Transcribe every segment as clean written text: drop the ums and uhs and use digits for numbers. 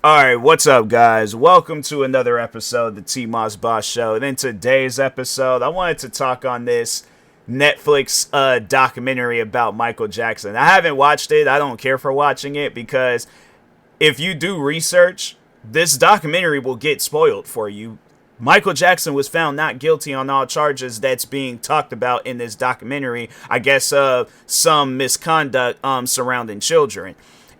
Alright, what's up, guys? Welcome to another episode of the TMossBoss Show. And in today's episode, I wanted to talk on this Netflix documentary about Michael Jackson. I haven't watched it. I don't care for watching it because if you do research, this documentary will get spoiled for you. Michael Jackson was found not guilty on all charges that's being talked about in this documentary. I guess some misconduct surrounding children.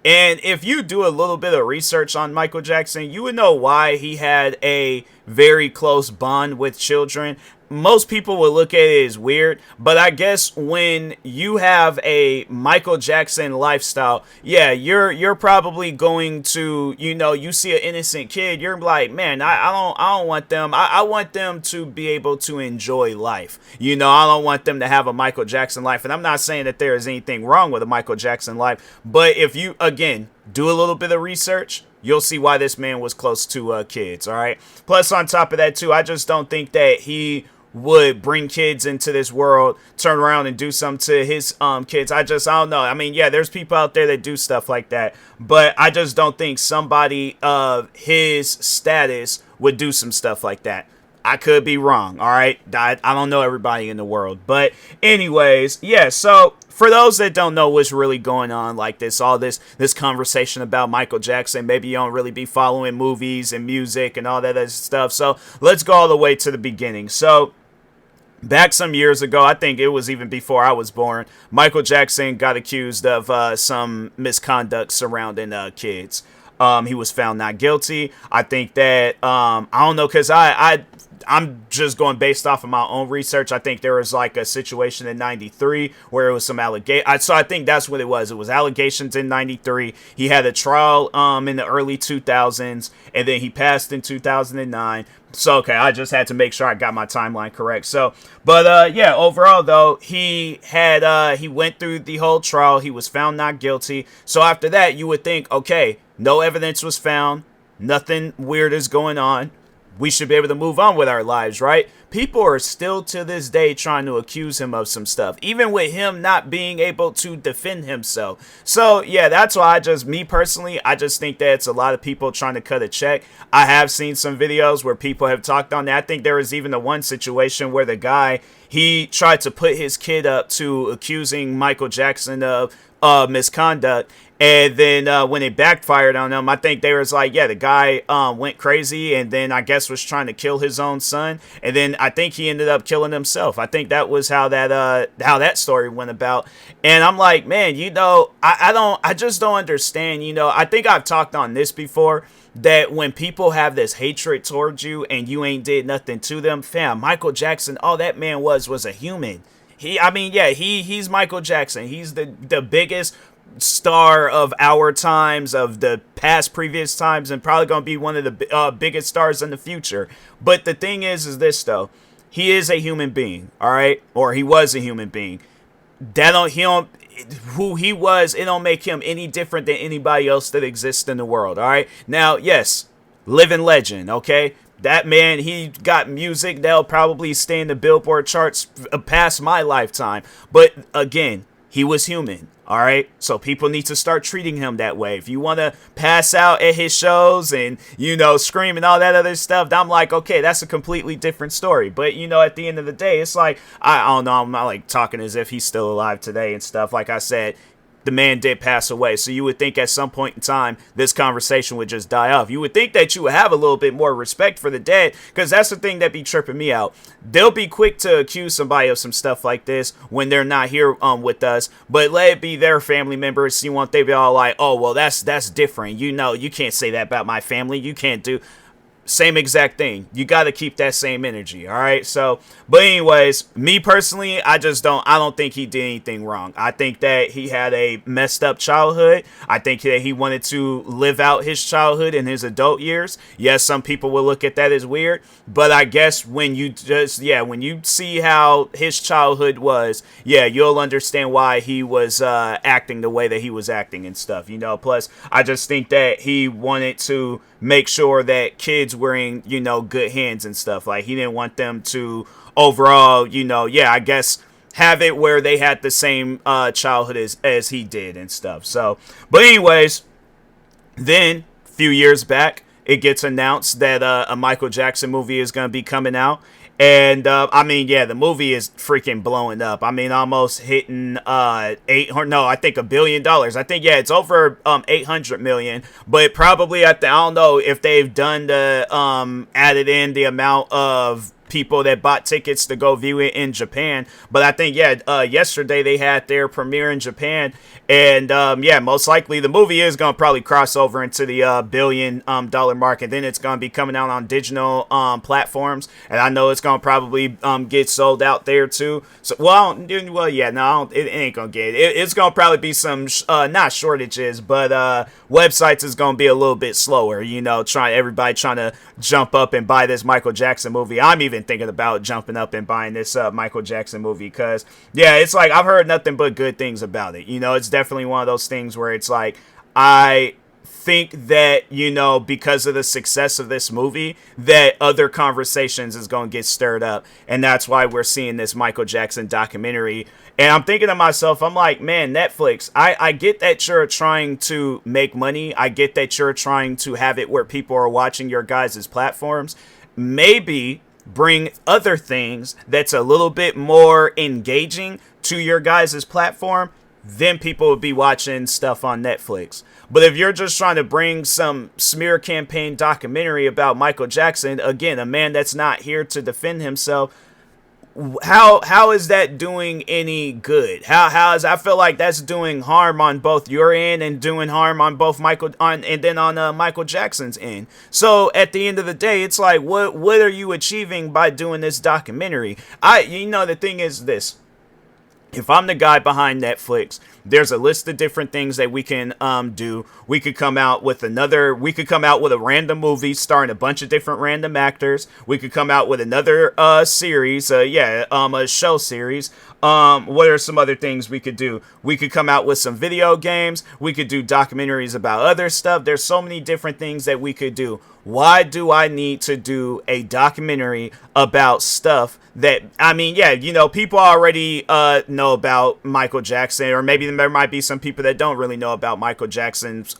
And if you do a little bit of research on Michael Jackson, you would know why he had a very close bond with children. Most people would look at it as weird, but I guess when you have a Michael Jackson lifestyle, yeah, you're probably going to, you see an innocent kid, you're like, man, I don't want them. I want them to be able to enjoy life. I don't want them to have a Michael Jackson life. And I'm not saying that there is anything wrong with a Michael Jackson life, but if you, again, do a little bit of research, you'll see why this man was close to kids, all right? Plus, on top of that, too, I just don't think that he would bring kids into this world, turn around and do something to his kids. I don't know. I mean, yeah, there's people out there that do stuff like that, but I just don't think somebody of his status would do some stuff like that. I could be wrong, all right? I don't know everybody in the world. But anyways, yeah, so for those that don't know what's really going on, like all this conversation about Michael Jackson, maybe you don't really be following movies and music and all that other stuff. So let's go all the way to the beginning. So back some years ago, I think it was even before I was born, Michael Jackson got accused of some misconduct surrounding kids. He was found not guilty. I think that, I don't know, because I'm just going based off of my own research. I think there was like a situation in 93 where it was some allegations. So I think that's what it was. It was allegations in 93. He had a trial in the early 2000s, and then he passed in 2009. So, okay, I just had to make sure I got my timeline correct. So, but yeah, overall, though, he went through the whole trial. He was found not guilty. So after that, you would think, okay, no evidence was found. Nothing weird is going on. We should be able to move on with our lives, right? People are still to this day trying to accuse him of some stuff, even with him not being able to defend himself. So, yeah, that's why me personally, I just think that it's a lot of people trying to cut a check. I have seen some videos where people have talked on that. I think there was even the one situation where the guy, he tried to put his kid up to accusing Michael Jackson of misconduct. And then when it backfired on them, I think they was like, yeah, the guy went crazy and then I guess was trying to kill his own son. And then I think he ended up killing himself. I think that was how that story went about. And I'm like, man, I just don't understand. I think I've talked on this before, that when people have this hatred towards you and you ain't did nothing to them, fam, Michael Jackson, all that man was a human. He's Michael Jackson. He's the biggest star of our times, of the previous times, and probably going to be one of the biggest stars in the future. But the thing is this, though. He is a human being, all right? Or he was a human being. Who he was, it don't make him any different than anybody else that exists in the world, all right? Now, yes, living legend, okay? That man, he got music that'll probably stay in the Billboard charts past my lifetime. But again, he was human, all right? So people need to start treating him that way. If you want to pass out at his shows and, scream and all that other stuff, I'm like, okay, that's a completely different story. But, at the end of the day, it's like, I don't know, I'm not like talking as if he's still alive today and stuff. Like I said, the man did pass away. So you would think at some point in time, this conversation would just die off. You would think that you would have a little bit more respect for the dead, because that's the thing that be tripping me out. They'll be quick to accuse somebody of some stuff like this when they're not here with us, but let it be their family members. They be all like, oh, well, that's different. You can't say that about my family. You can't do... Same exact thing. You got to keep that same energy, all right? So, but anyways, me personally, I don't think he did anything wrong. I think that he had a messed up childhood. I think that he wanted to live out his childhood in his adult years. Yes, some people will look at that as weird, but I guess when you see how his childhood was, yeah, you'll understand why he was acting the way that he was acting and stuff, Plus, I just think that he wanted to make sure that kids were in, good hands and stuff. Like, he didn't want them to overall, I guess have it where they had the same childhood as he did and stuff. So, but anyways, then few years back, it gets announced that a Michael Jackson movie is going to be coming out. And I mean, yeah, the movie is freaking blowing up. I mean, almost hitting I think $1 billion. I think, yeah, it's over 800 million. But probably I don't know if they've done the added in the amount of people that bought tickets to go view it in Japan. But I think, yeah, yesterday they had their premiere in Japan. And yeah, most likely the movie is going to probably cross over into the $1 billion mark. And then it's going to be coming out on digital platforms. And I know it's going to probably get sold out there too. So, yeah, no, it ain't going to get it. It's going to probably be some, not shortages, but websites is going to be a little bit slower. You know, everybody trying to jump up and buy this Michael Jackson movie. I'm even thinking about jumping up and buying this Michael Jackson movie because, yeah, it's like I've heard nothing but good things about it. You know, it's definitely one of those things where it's like I think that, you know, because of the success of this movie, that other conversations is going to get stirred up, and that's why we're seeing this Michael Jackson documentary. And I'm thinking to myself, I'm like, man, Netflix, I get that you're trying to make money. I get that you're trying to have it where people are watching your guys' platforms. Maybe bring other things that's a little bit more engaging to your guys' platform, then people would be watching stuff on Netflix. But if you're just trying to bring some smear campaign documentary about Michael Jackson, again, a man that's not here to defend himself, how is that doing any good? I feel like that's doing harm on both your end and doing harm on both Michael Jackson's end. So at the end of the day, it's like, what are you achieving by doing this documentary? The thing is this. If I'm the guy behind Netflix, there's a list of different things that we can do. We could come out with a random movie starring a bunch of different random actors. We could come out with another series, a show series. What are some other things we could do? We could come out with some video games. We could do documentaries about other stuff. There's so many different things that we could do. Why do I need to do a documentary about stuff that, I mean, yeah, you know, people already know about Michael Jackson, or maybe there might be some people that don't really know about Michael Jackson's,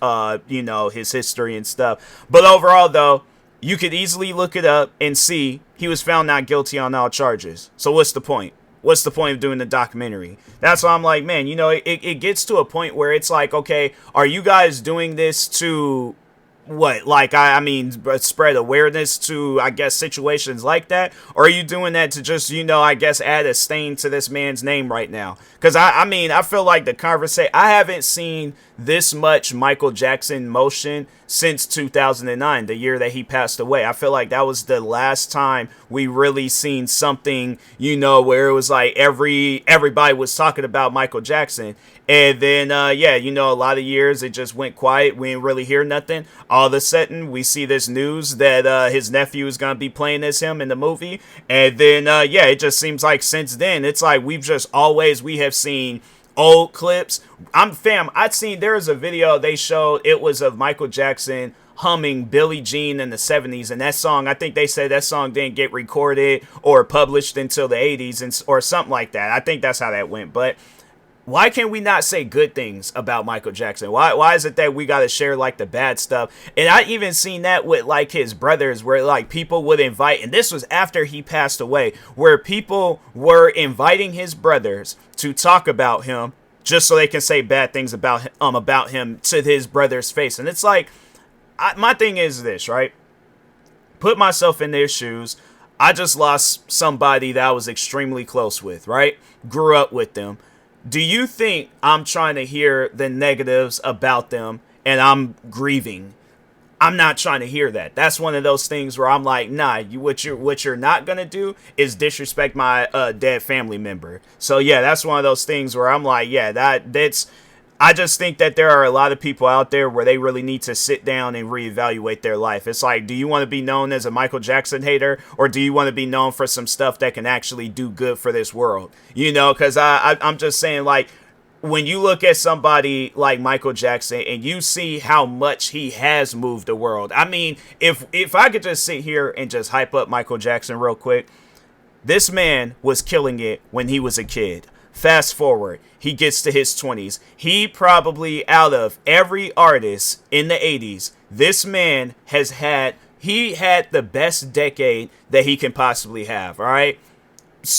his history and stuff. But overall, though, you could easily look it up and see he was found not guilty on all charges. So what's the point? What's the point of doing the documentary? That's why I'm like, man, you know, it gets to a point where it's like, okay, are you guys doing this to what? Like, I mean, spread awareness to, I guess, situations like that? Or are you doing that to just, you know, I guess, add a stain to this man's name right now? Because, I mean, I feel like the conversation, I haven't seen this much Michael Jackson motion since 2009, the year that he passed away. I feel like that was the last time we really seen something, you know, where it was like everybody was talking about Michael Jackson. And then, you know, a lot of years it just went quiet. We didn't really hear nothing. All of a sudden, we see this news that his nephew is going to be playing as him in the movie. And then, it just seems like since then, it's like we have seen old clips. There was a video they showed, it was of Michael Jackson humming Billie Jean in the 70s, and that song, I think they said that song didn't get recorded or published until the 80s or something like that. I think that's how that went. But why can we not say good things about Michael Jackson? Why is it that we got to share like the bad stuff? And I even seen that with like his brothers, where like people would invite, and this was after he passed away, where people were inviting his brothers to talk about him just so they can say bad things about him to his brother's face. And it's like, my thing is this, right? Put myself in their shoes. I just lost somebody that I was extremely close with, right? Grew up with them. Do you think I'm trying to hear the negatives about them and I'm grieving? I'm not trying to hear that. That's one of those things where I'm like, nah, what you're not going to do is disrespect my dead family member. So yeah, that's one of those things where I'm like, yeah, that's I just think that there are a lot of people out there where they really need to sit down and reevaluate their life. It's like, do you want to be known as a Michael Jackson hater, or do you want to be known for some stuff that can actually do good for this world? You know, because I'm just saying, like, when you look at somebody like Michael Jackson and you see how much he has moved the world. I mean, if I could just sit here and just hype up Michael Jackson real quick, this man was killing it when he was a kid. Fast forward, he gets to his 20s. He probably, out of every artist in the 80s, this man he had the best decade that he can possibly have, all right?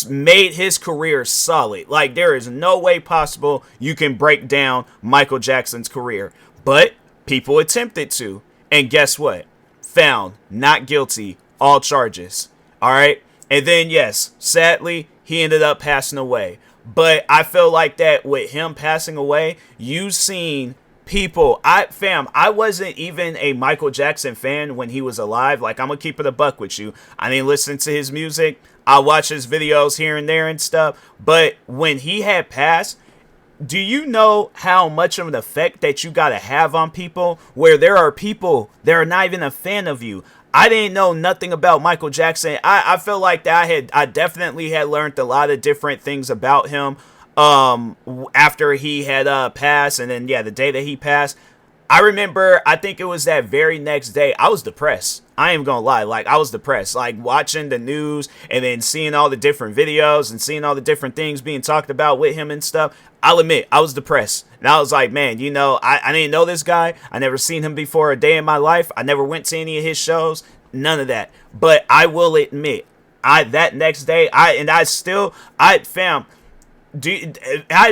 Made his career solid. Like, there is no way possible you can break down Michael Jackson's career. But people attempted to. And guess what? Found not guilty, all charges. All right? And then, yes, sadly, he ended up passing away. But I feel like that with him passing away, you've seen people. I wasn't even a Michael Jackson fan when he was alive. Like, I'm gonna keep it a buck with you. I didn't listen to his music. I watch his videos here and there and stuff. But when he had passed, do you know how much of an effect that you gotta have on people, where there are people that are not even a fan of you? I didn't know nothing about Michael Jackson. I feel like that I definitely had learned a lot of different things about him after he had passed. And then, yeah, the day that he passed, I remember, I think it was that very next day, I was depressed. I ain't gonna lie, like, I was depressed, like, watching the news and then seeing all the different videos and seeing all the different things being talked about with him and stuff. I'll admit, I was depressed. And I was like, man, you know, I didn't know this guy. I never seen him before a day in my life. I never went to any of his shows. None of that. But I will admit, that next day,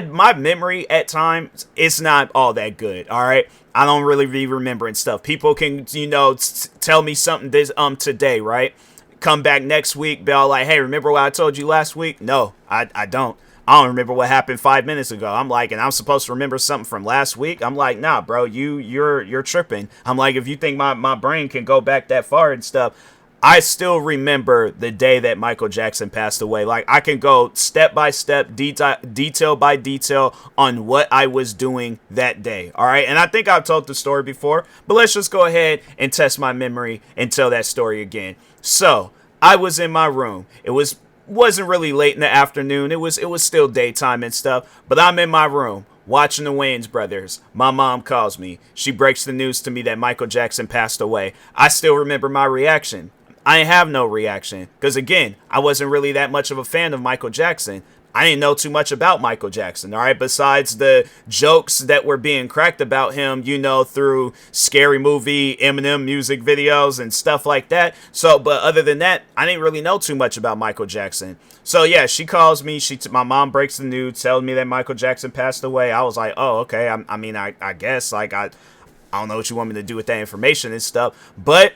my memory at times, it's not all that good, all right? I don't really be remembering stuff. People can, you know, tell me something today, right? Come back next week, be all like, hey, remember what I told you last week? No, I don't. I don't remember what happened 5 minutes ago. I'm like, and I'm supposed to remember something from last week? I'm like, nah, bro, you're tripping. I'm like, if you think my brain can go back that far and stuff, I still remember the day that Michael Jackson passed away. Like, I can go step by step, detail by detail on what I was doing that day. All right. And I think I've told the story before, but let's just go ahead and test my memory and tell that story again. So I was in my room. It wasn't really late in the afternoon. It was still daytime and stuff, but I'm in my room watching the Wayans brothers. My mom calls me. She breaks the news to me that Michael Jackson passed away. I still remember my reaction. I didn't have no reaction because, again, I wasn't really that much of a fan of Michael Jackson. I didn't know too much about Michael Jackson, all right, besides the jokes that were being cracked about him, you know, through Scary Movie, Eminem music videos and stuff like that. So, but other than that, I didn't really know too much about Michael Jackson. So, yeah, she calls me. My mom breaks the news, tells me that Michael Jackson passed away. I was like, oh, okay. I guess, like, I don't know what you want me to do with that information and stuff, but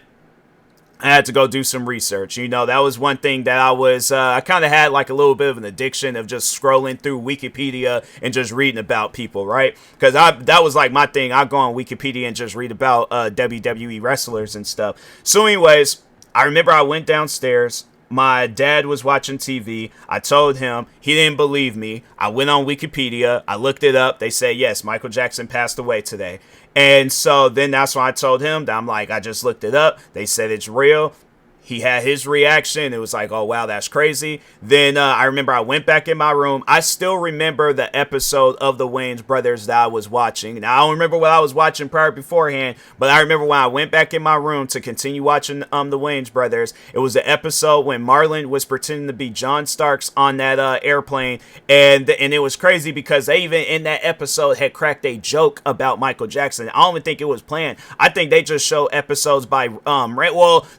I had to go do some research. You know, that was one thing that I kind of had like a little bit of an addiction of just scrolling through Wikipedia and just reading about people, right? Because that was like my thing. I'd go on Wikipedia and just read about WWE wrestlers and stuff. So anyways, I remember I went downstairs. My dad was watching TV. I told him. He didn't believe me. I went on Wikipedia. I looked it up. They say, yes, Michael Jackson passed away today. And so then that's when I told him that I'm like, I just looked it up. They said it's real. He had his reaction. It was like, oh, wow, that's crazy. Then I remember I went back in my room. I still remember the episode of the Wayans brothers that I was watching. Now, I don't remember what I was watching beforehand, but I remember when I went back in my room to continue watching the Wayans brothers. It was the episode when Marlon was pretending to be John Starks on that airplane. And it was crazy because they even in that episode had cracked a joke about Michael Jackson. I don't even think it was planned. I think they just show episodes by,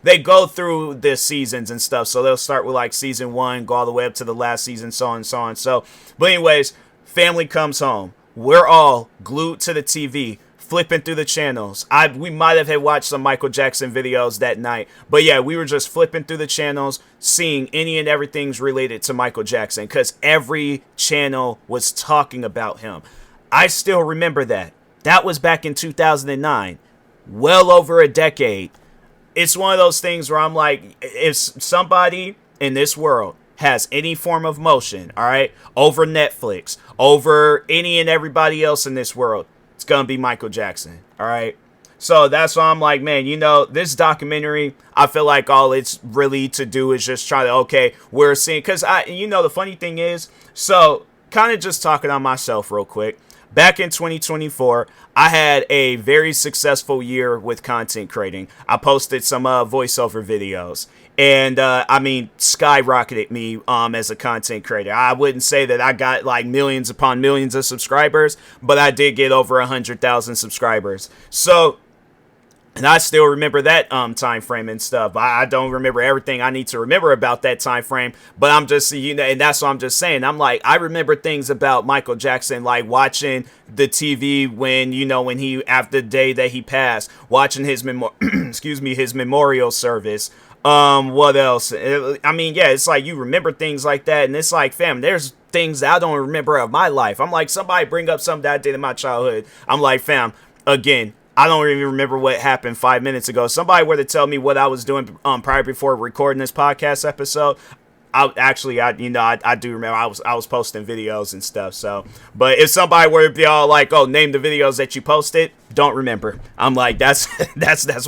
they go through the seasons and stuff, so they'll start with like season 1, go all the way up to the last season, so on and so on. So, but anyways, family comes home. We're all glued to the TV, flipping through the channels. We might have had watched some Michael Jackson videos that night, but yeah, we were just flipping through the channels, seeing any and everything's related to Michael Jackson, because every channel was talking about him. I still remember that. That was back in 2009, well over a decade. It's one of those things where I'm like, if somebody in this world has any form of motion, all right, over Netflix, over any and everybody else in this world, it's going to be Michael Jackson, all right? So that's why I'm like, man, you know, this documentary, I feel like all it's really to do is just try to, okay, we're seeing, because the funny thing is, so kind of just talking on myself real quick, back in 2024, I had a very successful year with content creating. I posted some voiceover videos. And I mean, skyrocketed me as a content creator. I wouldn't say that I got like millions upon millions of subscribers, but I did get over 100,000 subscribers. So, and I still remember that time frame and stuff. I don't remember everything I need to remember about that time frame, but I'm just, you know, and that's what I'm just saying. I'm like, I remember things about Michael Jackson, like watching the TV when, you know, when he, after the day that he passed, watching his his memorial service. What else? I mean, yeah, it's like you remember things like that, and it's like, fam, there's things that I don't remember of my life. I'm like, somebody bring up something that I did in my childhood. I'm like, fam, again, I don't even remember what happened 5 minutes ago. Somebody were to tell me what I was doing prior before recording this podcast episode. I do remember I was posting videos and stuff. So, but if somebody were to be all like, "Oh, name the videos that you posted," don't remember. I'm like, that's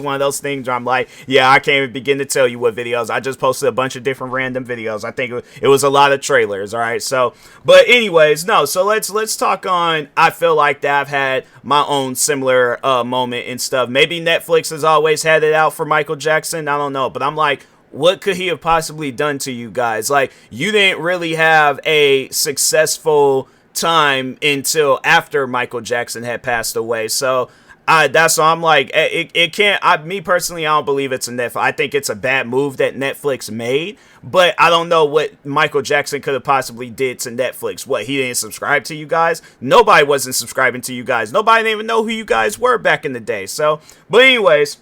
one of those things where I'm like, yeah, I can't even begin to tell you what videos. I just posted a bunch of different random videos. I think it was a lot of trailers. All right, so, but anyways, no. So let's talk on. I feel like that I've had my own similar moment and stuff. Maybe Netflix has always had it out for Michael Jackson. I don't know, but I'm like, what could he have possibly done to you guys? Like, you didn't really have a successful time until after Michael Jackson had passed away. So that's why I'm like, it can't, me personally, I don't believe it's a Netflix. I think it's a bad move that Netflix made, but I don't know what Michael Jackson could have possibly did to Netflix. What, he didn't subscribe to you guys? Nobody wasn't subscribing to you guys. Nobody didn't even know who you guys were back in the day. So, but anyways,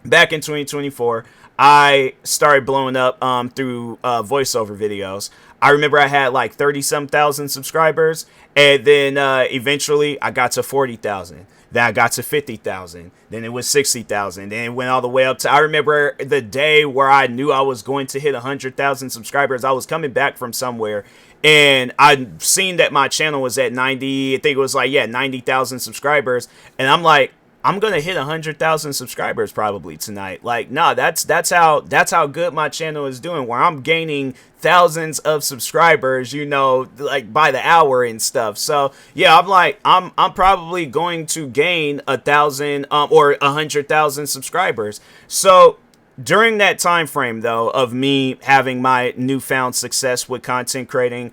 back in 2024, I started blowing up through voiceover videos. I remember I had like 30-some thousand subscribers, and then eventually I got to 40,000. Then I got to 50,000. Then it was 60,000. Then it went all the way up to, I remember the day where I knew I was going to hit 100,000 subscribers. I was coming back from somewhere, and I'd seen that my channel was at 90, I think it was like, yeah, 90,000 subscribers. And I'm like, I'm gonna hit 100,000 subscribers probably tonight. Like, nah, that's how good my channel is doing, where I'm gaining thousands of subscribers, you know, like by the hour and stuff. So yeah, I'm like, I'm probably going to gain 1,000 or 100,000 subscribers. So during that time frame though of me having my newfound success with content creating,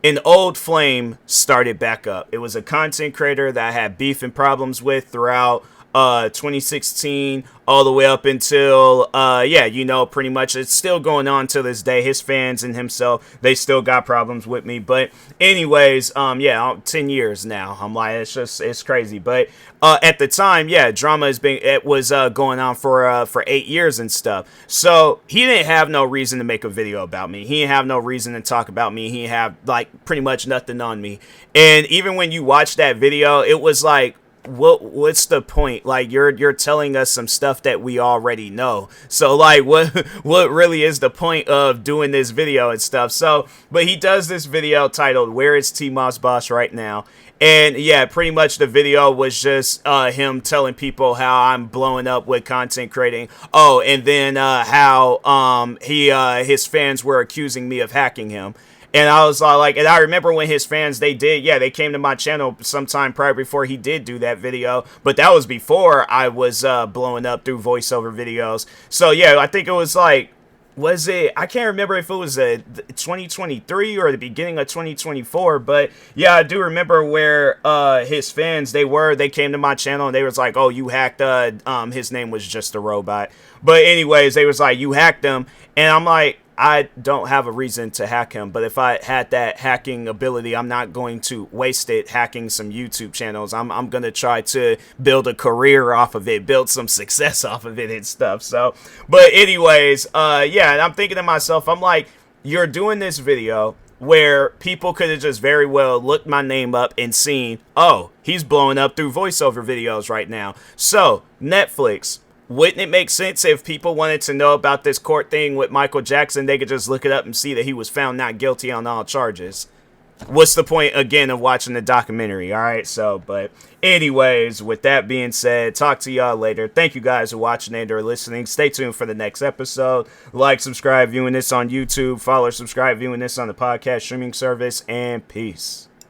an old flame started back up. It was a content creator that I had beef and problems with throughout 2016 all the way up until yeah, you know, pretty much it's still going on to this day. His fans and himself, they still got problems with me. But anyways, yeah, 10 years now. I'm like, it's crazy. But at the time, yeah, drama was going on for 8 years and stuff. So he didn't have no reason to make a video about me. He didn't have no reason to talk about me. He didn't have like pretty much nothing on me. And even when you watch that video, it was like, what's the point? Like, you're telling us some stuff that we already know. So like, what really is the point of doing this video and stuff? So, but he does this video titled "Where is TMossBoss Right Now?" And yeah, pretty much the video was just him telling people how I'm blowing up with content creating. Oh, and then how his fans were accusing me of hacking him. And I was like, and I remember when his fans, they came to my channel sometime prior before he did do that video. But that was before I was blowing up through voiceover videos. So yeah, I think it was like, I can't remember if it was 2023 or the beginning of 2024, but yeah, I do remember where his fans, they came to my channel and they was like, oh, you hacked, his name was Just a Robot. But anyways, they was like, you hacked him. And I'm like, I don't have a reason to hack him, but if I had that hacking ability, I'm not going to waste it hacking some YouTube channels. I'm going to try to build a career off of it, build some success off of it and stuff. So, but anyways, yeah, and I'm thinking to myself, I'm like, you're doing this video where people could have just very well looked my name up and seen, oh, he's blowing up through voiceover videos right now. So, Netflix, wouldn't it make sense if people wanted to know about this court thing with Michael Jackson, they could just look it up and see that he was found not guilty on all charges? What's the point, again, of watching the documentary, all right? So, but anyways, with that being said, talk to y'all later. Thank you guys for watching and or listening. Stay tuned for the next episode. Like, subscribe, viewing this on YouTube. Follow, subscribe, viewing this on the podcast streaming service. And peace.